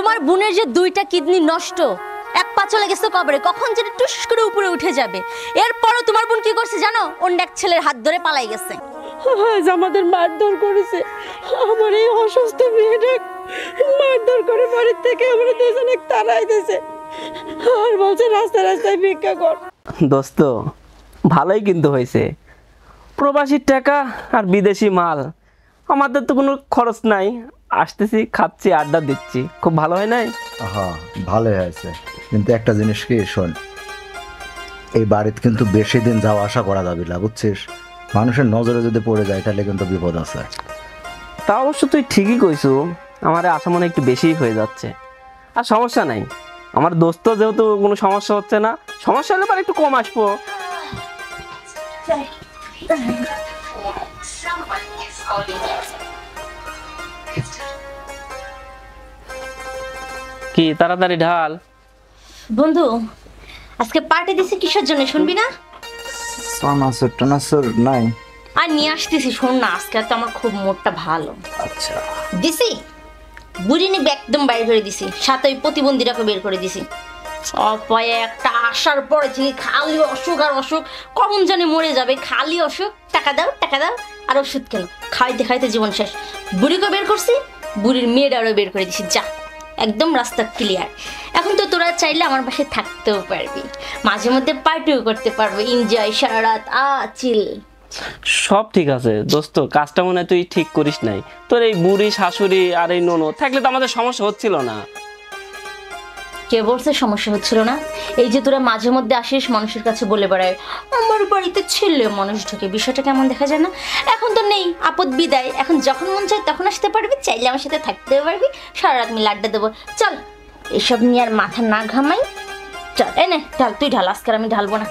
তোমার বোনের যে দুইটা কিডনি নষ্ট, এক পা চলে গেছে কবরে, কখন যেটা টুস করে উপরে উঠে যাবে। এরপরও তোমার বোন কি করছে জানো? অন্য এক ছেলের হাত ধরে পালাই গেছে। আজ আমাদের মারধর করেছে, আমার এই অসুস্থ মেয়েটা মারধর করে বাড়ির থেকে আমরা দুজনে তাড়াই দিয়েছে, আর বলছে রাস্তায় রাস্তায় ভিক্ষা কর। দোস্ত ভালোই কিন্তু হয়েছে, প্রবাসীর টাকা আর বিদেশি মাল, আমাদের তো কোনো খরচ নাই, আসতেছি খাচ্ছি আড্ডা দিচ্ছি, খুব ভালো হয় নাই? হ্যাঁ ভালোই হয়েছে, কিন্তু একটা জিনিস কি শোন, এই বাড়িতে কিন্তু বেশি দিন যাওয়া আসা করা যাবে না, বুঝছিস? মানুষের নজরে যদি পড়ে যায় তাহলে কিন্তু বিপদ আছে। তা অবশ্য তুই ঠিকই কইছু, আমার আশা মনে একটু বেশিই হয়ে যাচ্ছে। আর সমস্যা নাই, আমার দোস্ত যেহেতু কোনো সমস্যা হচ্ছে না, সমস্যা হলে পরে একটু কম আসবো। কি তাড়াতাড়ি ঢাল। বন্ধু আজকে পার্টি দিছি কিসের জন্য শুনবি না? সানাসুর টানাসুর নাই? আর নিয়ে আসতেছি, শোন না, আজকে তো আমার খুব মুডটা ভালো। আচ্ছা দিছি, বুড়ি নিবে একদম বাইর করে দিছি, সাথে ওই প্রতিবন্ধীটাকে বের করে দিছি। অপায় একটা আসার পরে থেকে খালি অসুখ আর অসুখ, কখন জানি মরে যাবে, খালি অসুখ, টাকা দাও টাকা দাও, আর ওষুধ কেন, খাইতে খাইতে জীবন শেষ। বুড়িকে বের করছি, বুড়ির মেয়েটারও বের করে দিছি, যা একদম রাস্তা ক্লিয়ার। এখন তো তোরা চাইলে আমার পাশে থাকতেও পারবি, মাঝে মধ্যে পার্টিও করতে পারবো, এনজয় সারা রাত চিল। সব ঠিক আছে দোস্ত, কাজটা মনে হয় তুই ঠিক করিস নাই। তোর এই বুড়ি শাশুড়ি আর এই ননদ থাকলে তো আমাদের সমস্যা হচ্ছিল না। কে বলছে সমস্যা হচ্ছিল না? এই যে তোরা মাঝে মধ্যে আসিস, মানুষের কাছে বলে বেড়ায় আমার বাড়িতে ছেলে মানুষ ঢোকে, বিষয়টা কেমন দেখা যায় না? এখন তো নেই, আপদ বিদায়, এখন যখন মন চায় তখন আসতে পারবি, চাইলে আমার সাথে থাকতেও পারবি, সারা রাত মিলে আড্ডা দেবো। চল এসব নিয়ে আর মাথা না ঘামাই, চল এনে ঢাল, তুই ঢাল, আজকে আমি ঢালবো না।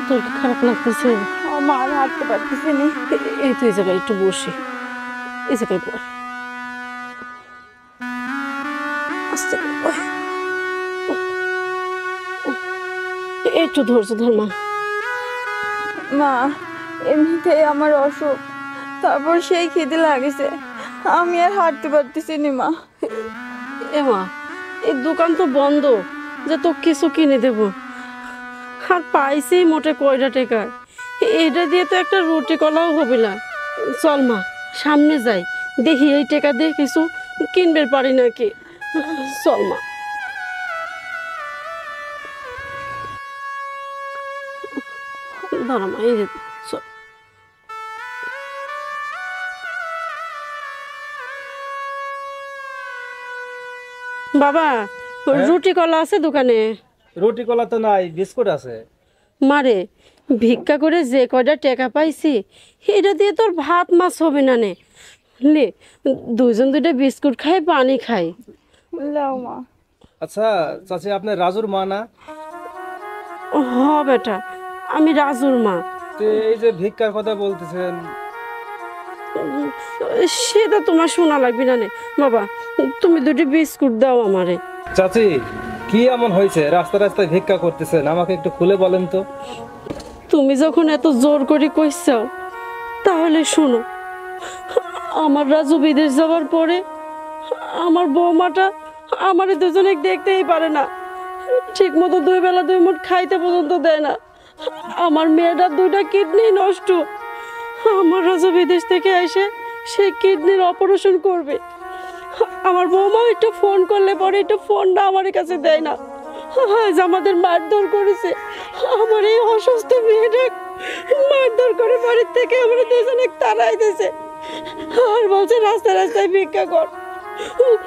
তোর কি খারাপ লাগতেছে? আমার হাঁটতে পারতেছি না। এই তো এই জায়গায় একটু বসি, এই জায়গায় বল, আস্তে করে বল। একটু ধৈর্য ধর মা। মা এমনিতেই আমার অসুখ, তারপর সেই খিদে লাগেছে, আমি আর হাঁটতে পারতেছি না মা। এ মা, এই দোকান তো বন্ধ যে তো কিছু কিনে দেব, আর পাইছি মোটে কয়টা টাকা, এটা দিয়ে তো একটা রুটি কলাও হবে না। চল মা সামনে যাই, দেখি এই টাকা দিয়ে কিছু কিনবে পারি নাকি। চল মা। দাঁড়া মা, এই যে চল। বাবা রুটি কলা আছে দোকানে? রুটি কলা তো নাই, বিস্কুট আছে। মারে ভিক্ষা করে যে কয়টা টাকা পাইছি, এটা দিয়ে তোর ভাত মাছ হবে না নে, লে দুইজন দুইটা বিস্কুট খাই, পানি খাই। লাও মা। আচ্ছা চাচি, আপনি রাজুর মা না? হ বেটা, আমি রাজুর মা। তো এই যে ভিক্ষার কথা বলতেছেন, সেটা তোমার শোনা লাগবে না নে বাবা, তুমি দুটি বিস্কুট দাও আমারে। চাচি কি এমন হয়েছে রাস্তা রাস্তায় ভিক্ষা করতেছেন, আমাকে একটু খুলে বলেন তো। তুমি যখন এত জোর করে কইছাও তাহলে শোনো, আমার রাজু বিদেশ যাওয়ার পরে আমার বৌমাটা আমার দুজনে দেখতেই পারে না, ঠিক মতো দুই বেলা দুই মুঠ খাইতে পর্যন্ত দেয় না। আমার মেয়েটার দুইটা কিডনি নষ্ট, আমার রাজু বিদেশ থেকে এসে সেই কিডনির অপারেশন করবে। আমার বৌমা একটু ফোন করলে পরে একটু ফোনটা আমার কাছে দেয় না, আজ আমাদের মারধর করেছে, আমার এই অসুস্থ মেয়েটা মারধর করে বাড়ির থেকে আমরা দুজনে তাড়াই দিয়েছে, আর বলছে রাস্তায় রাস্তায় ভিক্ষা কর।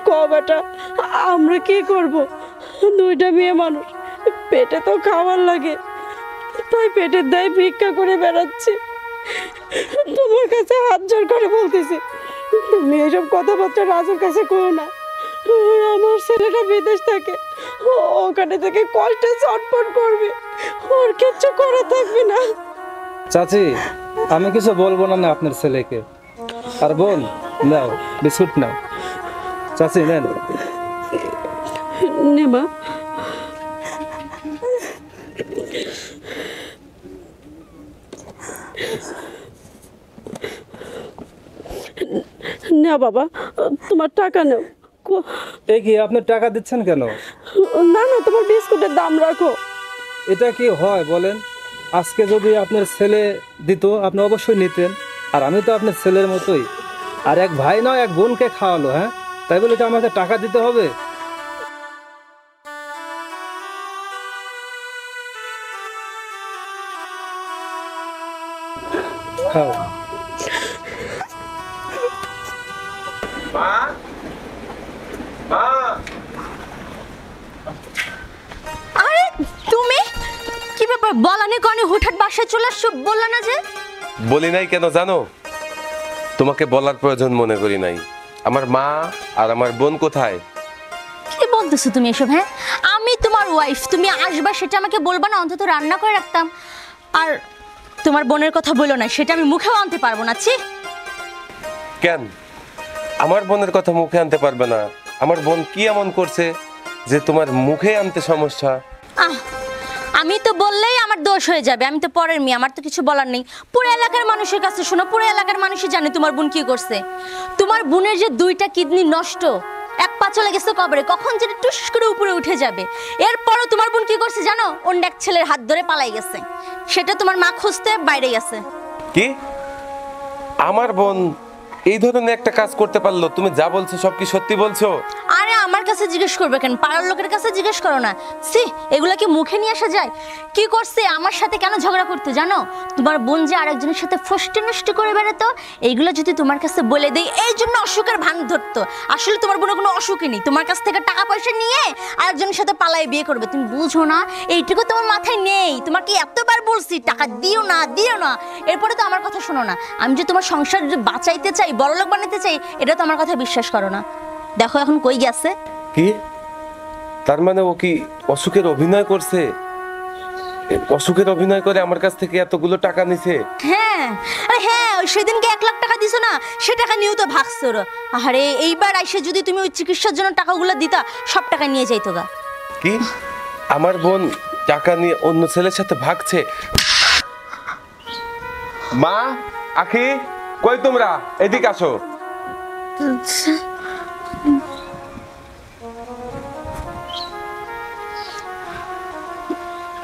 ক বেটা আমরা কি করব, দুইটা মেয়ে মানুষ, পেটে তো খাওয়ার লাগে, তাই পেটের দায় ভিক্ষা করে বেড়াচ্ছে। তোমার কাছে হাত জোর করে বলতেছি, তুমি এসব কথাবার্তা রাজুর কাছে করো না। আমার ছেলেটা বিদেশ থাকে, ওখানে থেকে কষ্টে চটপট করবে, ওর কিচ্ছু করা থাকবে না। চাচি আমি কিছু বলবো না না আপনার ছেলেকে। আর বোন, নাও বিস্কুট নাও। চাচি নেন। নে মা। না বাবা, তোমার টাকা নাও। এই কি আপনি টাকা দিচ্ছেন কেন? না না, তোমার বিস্কুটের দাম রাখো। এটা কি হয় বলেন? আজকে যদি আপনার ছেলে দিত আপনি অবশ্যই নিতেন। আর আমি তো আপনার ছেলের মতোই। আর এক ভাই নয়, এক বোনকে খাওয়ালো, হ্যাঁ? তাই বলে এটা আমাকে টাকা দিতে হবে? খাও। আরে তুমি কি ব্যাপার, বলানি কনে হুটহাট বাসায় চলে আসছো, বললা না যে? বলি নাই কেন জানো? তোমাকে বলার প্রয়োজন মনে করি নাই। আমার মা আর আমার বোন কোথায়? কি বলতেছো তুমি এসব? হ্যাঁ, আমি তোমার ওয়াইফ, তুমি আসবা সেটা আমাকে বলবা না? অন্তত রান্না করে রাখতাম। আর তোমার বোনের কথা বলো না, সেটা আমি মুখেও আনতে পারবো না। ছি। কেন আমার বোনের কথা মুখে আনতে পারবে না? আমার বোন কি এমন করছে যে তোমার মুখে আনতে সমস্যা? আমি তো বললেই আমার দোষ হয়ে যাবে। আমি তো পরের মেয়ে, আমার তো কিছু বলার নেই। পুরো এলাকার মানুষের কাছে শোনো, পুরো এলাকার মানুষই জানে তোমার বোন কি করছে। তোমার বোনের যে 2টা কিডনি নষ্ট, এক পা চলে গেছে কবরে, কখন যেটা টুস করে উপরে উঠে যাবে। এরপরও তোমার বোন কি করছে জানো? অন্য এক ছেলের হাত ধরে পালাই গেছে। সেটা তোমার মা খুঁজতে বাইরে গেছে। কি আমার বোন এই ধরনের একটা কাজ করতে পারলো? তুমি যা বলছো সব কি সত্যি বলছো? আরে আমার কাছে জিজ্ঞেস করবে কেন? পাড়ার লোকের কাছে জিজ্ঞেস করো না। সি, এগুলা কি মুখে নিয়ে আসা যায়? কি করছে? আমার সাথে কেন ঝগড়া করতে জানো? তোমার বোন যে আরেকজনের সাথে ফষ্টি নষ্টি করে বেড়াতো, এইগুলো যদি তোমার কাছে বলে দেই এই জন্য অসুখের ভান ধরতো। আসলে তোমার বোনের কোনো অসুখই নেই। তোমার কাছ থেকে টাকা পয়সা নিয়ে আরেকজনের সাথে পালাই বিয়ে করবে। তুমি বুঝো না? এইটুকু তোমার মাথায় নেই। তোমাকে এতবার বলছি টাকা দিও না, দিও না। এরপরে তো আমার কথা শোনো না। আমি যে তোমার সংসার যে বাঁচাইতে চাই, বড়লোক বানাতে চাই, এটা তো আমার কথা বিশ্বাস করো না। দেখো এখন কই গেছে। কি তার মানে ও কি অসুখের অভিনয় করছে? অসুখের অভিনয় করে আমার কাছ থেকে এতগুলো টাকা নিছে? হ্যাঁ, আরে হ্যাঁ, ওই সেদিনকে 1 লাখ টাকা দিছো না, সে টাকা নিয়েও তো ভাগছো। আরে এইবার আইসে যদি তুমি ওই চিকিৎসার জন্য টাকাগুলো দিতা, সব টাকা নিয়ে যাইতো গা। কি আমার বোন টাকা নিয়ে অন্য ছেলের সাথে ভাগছে? মা, আখি, কই তোমরা? এদিকে আসো।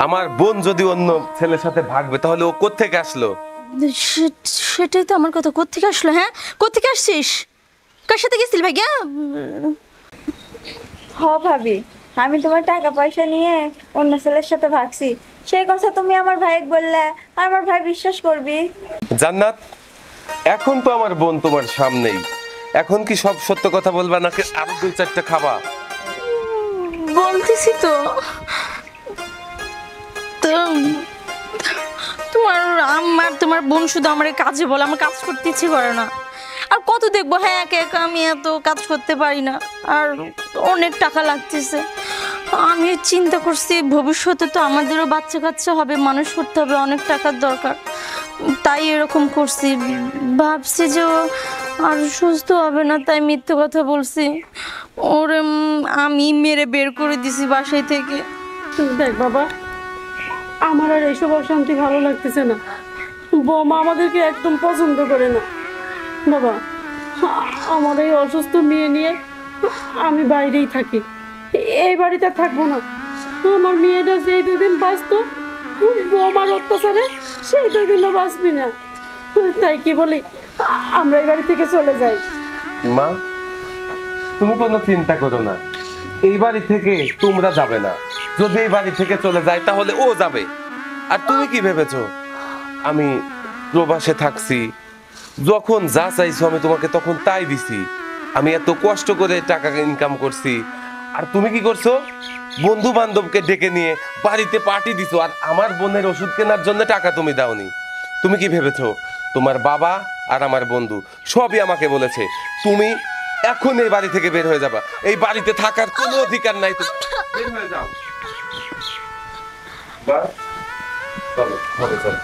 আমার বোন যদি অন্য ছেলের সাথে ভাগবে তাহলে ও কোত্থেকে আসলো? সেটাই তো আমার কথা। কোত্থেকে আসলো? হ্যাঁ, কোত্থেকে আসছিস? কার সাথে গেছিল ভাইয়া? হ ভাবি, আমি তোমার টাকা পয়সা নিয়ে অন্য ছেলের সাথে ভাগছি, সেই কথা তুমি আমার ভাইকে বললে আর আমার ভাই বিশ্বাস করবি? জান্নাত, এখন তো আমার বোন তোমার সামনেই, এখন কি সব সত্য কথা বলবা নাকি আরো 2-4টা খাবা? বলতেছি তো। তোমার আমার তোমার বোন শুধু আমার কাজে বলে, আমার কাজ করতে ইচ্ছে করে না। আর কত দেখবো? হ্যাঁ, একা একা আমি এত কাজ করতে পারি না, আর অনেক টাকা লাগতেছে। আমি চিন্তা করছি ভবিষ্যতে তো আমাদেরও বাচ্চা কাচ্চা হবে, মানুষ করতে হবে, অনেক টাকার দরকার। তাই এরকম করছি। ভাবছি যে ও আর সুস্থ হবে না, তাই মিথ্যে কথা বলছি। ওরে আমি মেরে বের করে দিছি বাসায় থেকে। দেখ বাবা, আমার আর এইসব অশান্তি ভালো লাগতেছে না। বৌমা আমাদেরকে একদম পছন্দ করে না। বাবা, আমার এই অসুস্থ মেয়ে নিয়ে আমি বাইরেই থাকি, এই বাড়িতে থাকবো না। আমার মেয়েটা যেই 2 দিন বাঁচতো বৌমার অত্যাচারে, সেই 2 দিনও বাঁচবি না। তাই কি বলি, আমরা এই বাড়ি থেকে চলে যাই। মা, তুমি কোনো চিন্তা করো না, এই বাড়ি থেকে তোমরা যাবে না। যদি এই বাড়ি থেকে চলে যায় তাহলে ও যাবে। আর তুমি কি ভেবেছো আমি প্রবাসে থাকছি? যখন যা চাইছো আমি তোমাকে তখন তাই দিছি। আমি এত কষ্ট করে টাকা ইনকাম করছি, আর তুমি কি করছো? বন্ধু বান্ধবকে ডেকে নিয়ে বাড়িতে পার্টি দিছো, আর আমার বোনের ওষুধ কেনার জন্য টাকা তুমি দাওনি। তুমি কি ভেবেছো তোমার বাবা আর আমার বন্ধু সবই আমাকে বলেছে তুমি এখন এই বাড়ি থেকে বের হয়ে যাবা, এই বাড়িতে থাকার কোনো অধিকার নাই, তুমি বের হয়ে যাও। চলো, চলো।